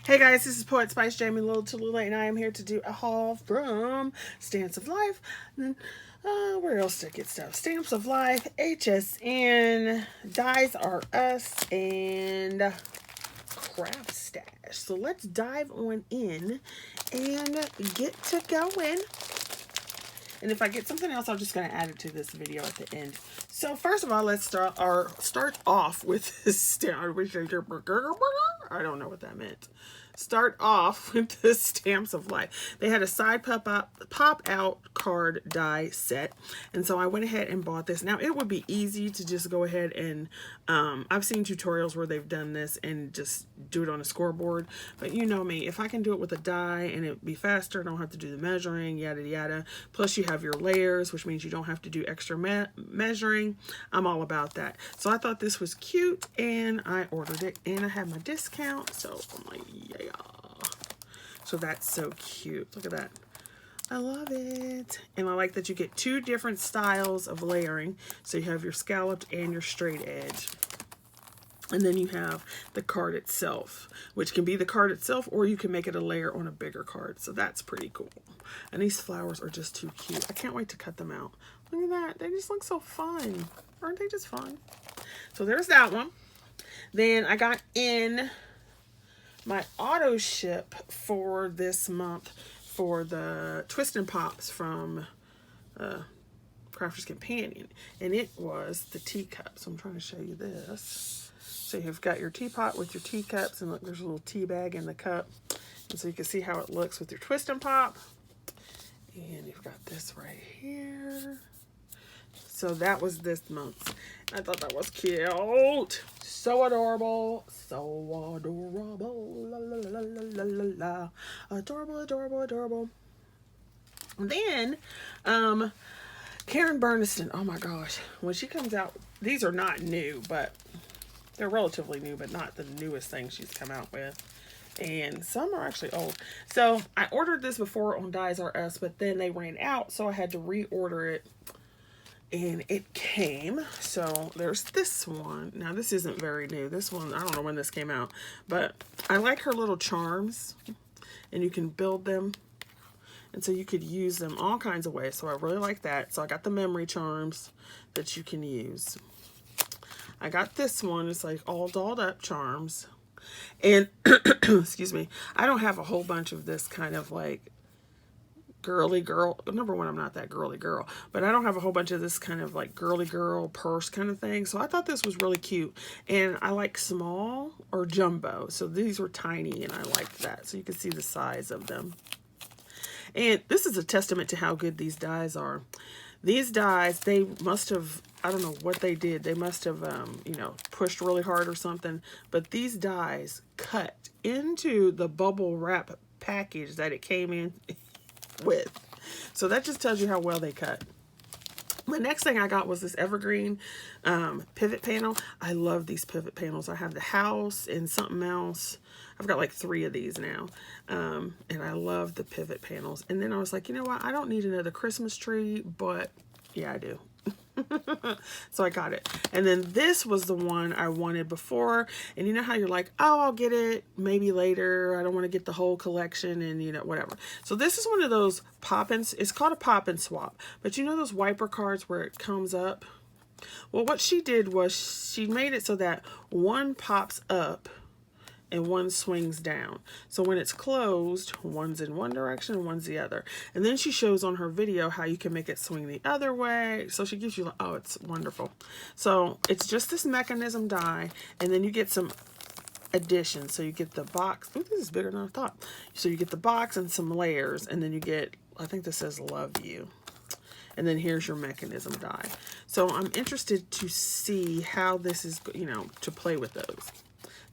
Hey guys, this is Poet Spice Jamie Little to Lula, and I am here to do a haul from Stamps of Life. Where else did I get stuff? Stamps of Life, HSN, Dies R Us, and Craft Stash. So let's dive on in and get to going. And if I get something else, I'm just going to add it to this video at the end. So first of all, let's start off with this stamp. I don't know what that meant. Start off with the Stamps of Life. They had a side pop out card die set, and so I went ahead and bought this. Now it would be easy to just go ahead and I've seen tutorials where they've done this and just do it on a scoreboard, but you know me, if I can do it with a die and it be faster, I don't have to do the measuring, yada yada. Plus you have your layers, which means you don't have to do extra measuring. I'm all about that. So I thought this was cute and I ordered it, and I had my discount, so I'm like, yeah. So that's so cute. Look at that. I love it. And I like that you get two different styles of layering. So you have your scalloped and your straight edge. And then you have the card itself, which can be the card itself, or you can make it a layer on a bigger card. So that's pretty cool. And these flowers are just too cute. I can't wait to cut them out. Look at that. They just look so fun. Aren't they just fun? So there's that one. Then I got in my auto ship for this month for the Twist and Pops from Crafter's Companion, and it was the teacup. So I'm trying to show you this. So you've got your teapot with your teacups, and look, there's a little tea bag in the cup, and so you can see how it looks with your Twist and Pop. And you've got this right here. So that was this month. I thought that was cute. So adorable. So adorable. La, la, la, la, la, la. Adorable, adorable, adorable. And then, Karen Burniston. Oh my gosh. When she comes out, these are not new, but they're relatively new, but not the newest thing she's come out with. And some are actually old. So I ordered this before on Dies R Us, but then they ran out, so I had to reorder it. And it came. So there's this one. Now this isn't very new. This one, I don't know when this came out, but I like her little charms, and you can build them, and so you could use them all kinds of ways. So I really like that. So I got the memory charms that you can use. I got this one. It's like all dolled up charms, and excuse me, I don't have a whole bunch of this kind of like girly girl. Number one, I'm not that girly girl, but I don't have a whole bunch of this kind of like girly girl purse kind of thing. So I thought this was really cute, and I like small or jumbo. So these were tiny, and I liked that. So you can see the size of them. And this is a testament to how good these dies are. These dies, they must have, I don't know what they did. They must have, you know, pushed really hard or something. But these dies cut into the bubble wrap package that it came in with. So that just tells you how well they cut. The next thing I got was this evergreen pivot panel. I love these pivot panels. I have the house and something else. I've got like 3 of these now. And I love the pivot panels. And then I was like, you know what? I don't need another Christmas tree, but yeah, I do. So I got it. And then this was the one I wanted before, and you know how you're like, oh, I'll get it maybe later, I don't want to get the whole collection, and you know, whatever. So this is one of those pop-ins. It's called a pop and swap, but you know those wiper cards where it comes up? Well, what she did was she made it so that one pops up and one swings down. So when it's closed, one's in one direction and one's the other. And then she shows on her video how you can make it swing the other way. So she gives you, oh, it's wonderful. So it's just this mechanism die, and then you get some additions. So you get the box. Oh, this is bigger than I thought. So you get the box and some layers, and then you get, I think this says love you. And then here's your mechanism die. So I'm interested to see how this is, you know, to play with those.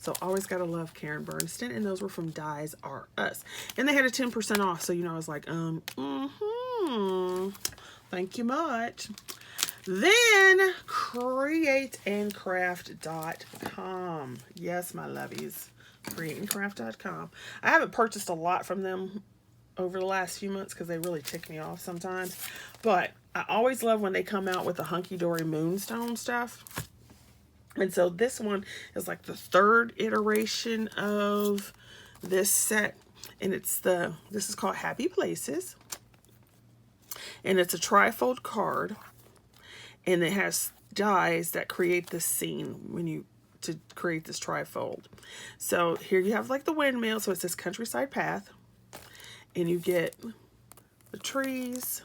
So always gotta love Karen Burniston, and those were from Dies R Us. And they had a 10% off, so you know I was like, thank you much. Then createandcraft.com. Yes, my lovies. Createandcraft.com. I haven't purchased a lot from them over the last few months because they really tick me off sometimes. But I always love when they come out with the hunky-dory moonstone stuff. And so this one is like the 3rd iteration of this set, and this is called Happy Places, and it's a trifold card, and it has dies that create this scene to create this trifold. So here you have like the windmill, so it says Countryside Path, and you get the trees,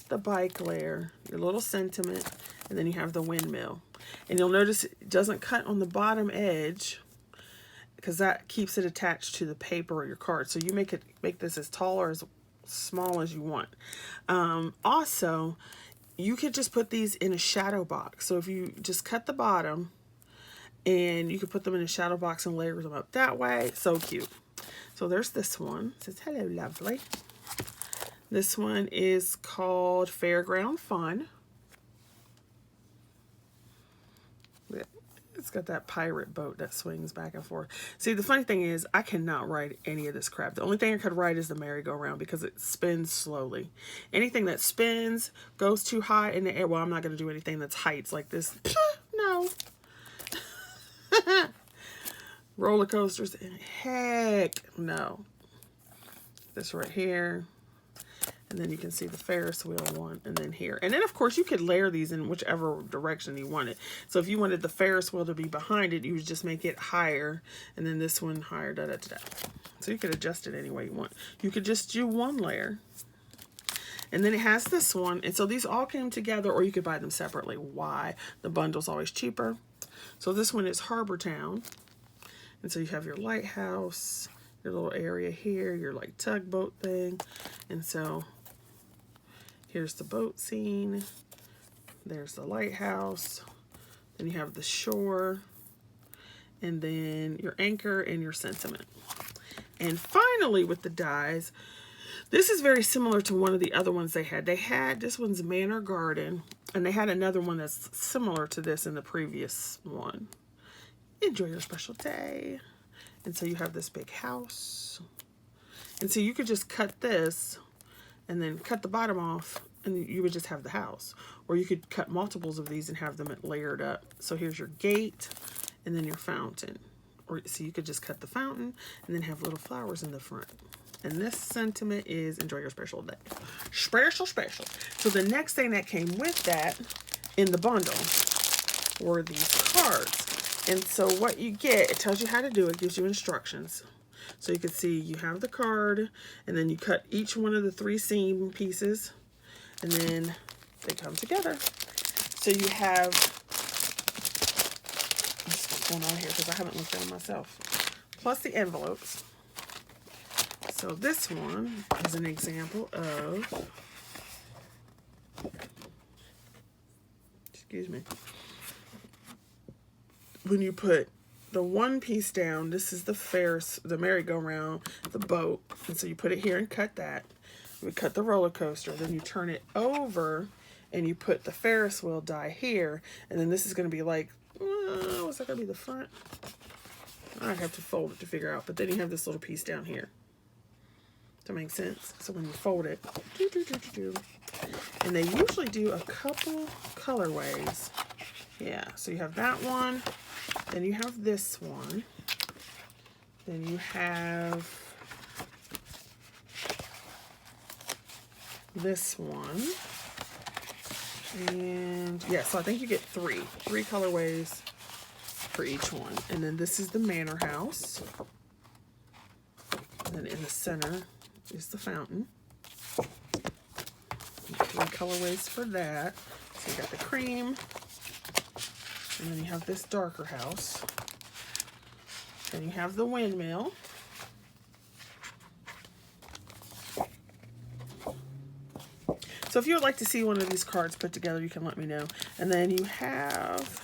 the bike layer, your little sentiment, and then you have the windmill. And you'll notice it doesn't cut on the bottom edge because that keeps it attached to the paper or your card. So you make this as tall or as small as you want. Also, you could just put these in a shadow box. So if you just cut the bottom, and you could put them in a shadow box and layer them up that way. So cute. So there's this one. It says, hello, lovely. This one is called Fairground Fun. It's got that pirate boat that swings back and forth. See, the funny thing is, I cannot ride any of this crap. The only thing I could ride is the merry-go-round because it spins slowly. Anything that spins, goes too high in the air. Well, I'm not going to do anything that's heights like this. No. Roller coasters, heck no. This right here. And then you can see the Ferris wheel one, and then here. And then, of course, you could layer these in whichever direction you wanted. So if you wanted the Ferris wheel to be behind it, you would just make it higher, and then this one higher, da-da-da-da. So you could adjust it any way you want. You could just do one layer. And then it has this one. And so these all came together, or you could buy them separately. Why? The bundle's always cheaper. So this one is Harbor Town. And so you have your lighthouse, your little area here, your like tugboat thing. And so here's the boat scene. There's the lighthouse. Then you have the shore. And then your anchor and your sentiment. And finally with the dies, this is very similar to one of the other ones they had. This one's Manor Garden. And they had another one that's similar to this in the previous one. Enjoy your special day. And so you have this big house. And so you could just cut this and then cut the bottom off, and you would just have the house. Or you could cut multiples of these and have them layered up. So here's your gate and then your fountain. Or so you could just cut the fountain and then have little flowers in the front. And this sentiment is enjoy your special day. Special, special. So the next thing that came with that in the bundle were these cards. And so what you get, it tells you how to do it, gives you instructions. So you can see you have the card, and then you cut each one of the 3 seam pieces, and then they come together. So you have, what's going on here because I haven't looked at them myself, plus the envelopes. So this one is an example of, excuse me, when you put the one piece down, this is the merry-go-round, the boat. And so you put it here and cut that. You would cut the roller coaster. Then you turn it over and you put the Ferris wheel die here. And then this is going to be like, what's that going to be, the front? I have to fold it to figure out. But then you have this little piece down here. Does that make sense? So when you fold it, and they usually do a couple colorways. Yeah, so you have that one. Then you have this one. Then you have this one. And yeah, so I think you get three colorways for each one. And then this is the Manor House. And then in the center is the fountain. 3 colorways for that. So you got the cream. And then you have this darker house. Then you have the windmill. So if you would like to see one of these cards put together, you can let me know. And then you have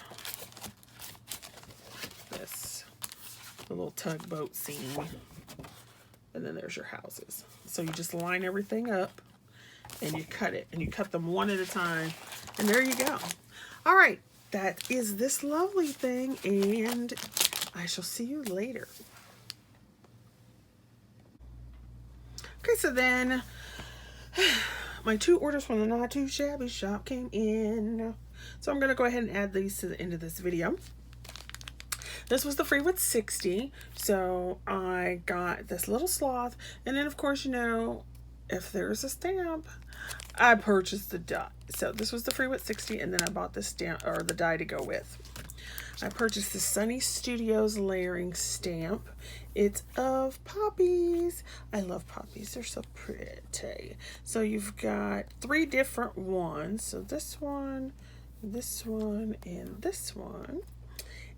this, the little tugboat scene. And then there's your houses. So you just line everything up and you cut it. And you cut them one at a time. And there you go. All right. That is this lovely thing, and I shall see you later. Okay, so then my 2 orders from the Not Too Shabby shop came in. So I'm going to go ahead and add these to the end of this video. This was the free with 60. So I got this little sloth. And then, of course, you know, if there's a stamp, I purchased the die. So this was the free with 60. And then I bought the stamp or the die to go with. I purchased the Sunny Studios layering stamp. It's of poppies. I love poppies. They're so pretty. So you've got 3 different ones. So this one, and this one.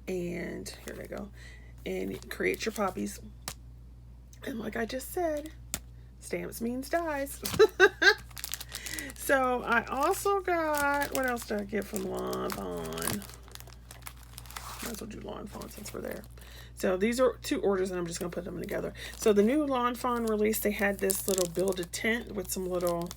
And here they go. And create your poppies. And like I just said, stamps means dies. So I also got, what else did I get from Lawn Fawn? Might as well do Lawn Fawn since we're there. So these are 2 orders and I'm just going to put them together. So the new Lawn Fawn release, they had this little build a tent with some little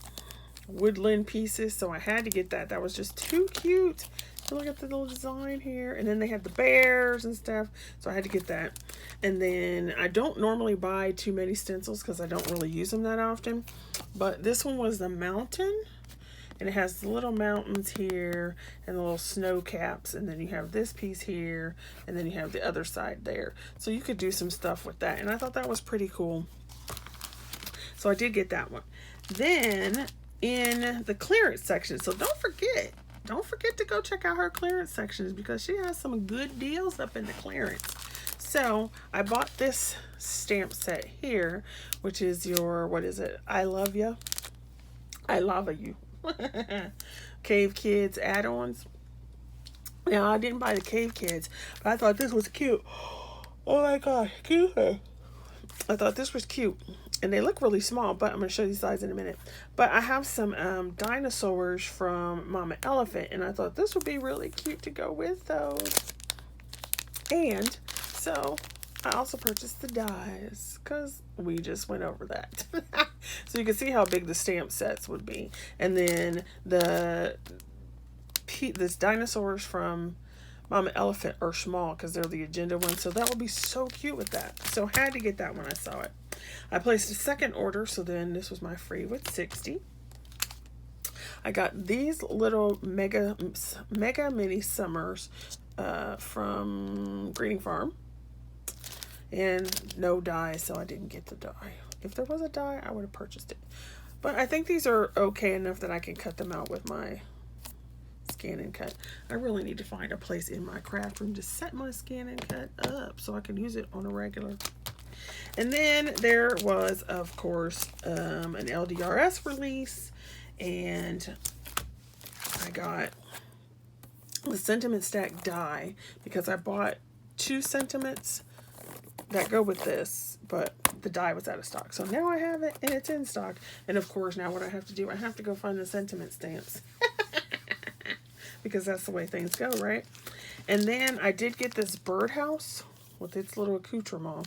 woodland pieces. So I had to get that. That was just too cute. Look at the little design here. And then they had the bears and stuff. So I had to get that. And then I don't normally buy too many stencils because I don't really use them that often. But this one was the mountain. And it has the little mountains here and the little snow caps. And then you have this piece here. And then you have the other side there. So you could do some stuff with that. And I thought that was pretty cool. So I did get that one. Then in the clearance section. So don't forget to go check out her clearance sections because she has some good deals up in the clearance. So I bought this stamp set here, which is your, what is it? I love you. I lava you. Cave Kids add-ons. Now I didn't buy the Cave Kids, but I thought this was cute. Oh my god, cute. I thought this was cute. And they look really small, but I'm going to show you the size in a minute. But I have some dinosaurs from Mama Elephant, and I thought this would be really cute to go with those. And so I also purchased the dies because we just went over that. So you can see how big the stamp sets would be. And then this dinosaurs from Mama Elephant are small because they're the agenda ones. So that would be so cute with that. So I had to get that when I saw it. I placed a second order. So then this was my free with 60. I got these little mega mini summers from Greening Farm. And no die, so I didn't get the die. If there was a die, I would have purchased it. But I think these are okay enough that I can cut them out with my scan and cut. I really need to find a place in my craft room to set my scan and cut up so I can use it on a regular. And then there was, of course, an LDRS release. And I got the sentiment stack die because I bought 2 sentiments that go with this, but the die was out of stock. So now I have it and it's in stock. And of course, now what I have to do, I have to go find the sentiment stamps. Because that's the way things go, right? And then I did get this birdhouse with its little accoutrement.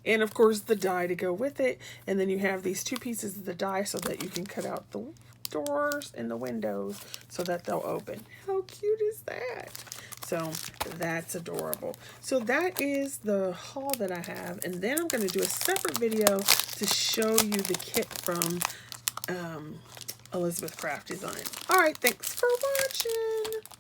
And of course, the die to go with it. And then you have these 2 pieces of the die so that you can cut out the doors and the windows so that they'll open. How cute is that? So that's adorable. So that is the haul that I have. And then I'm going to do a separate video to show you the kit from Elizabeth Craft Design. All right, thanks for watching.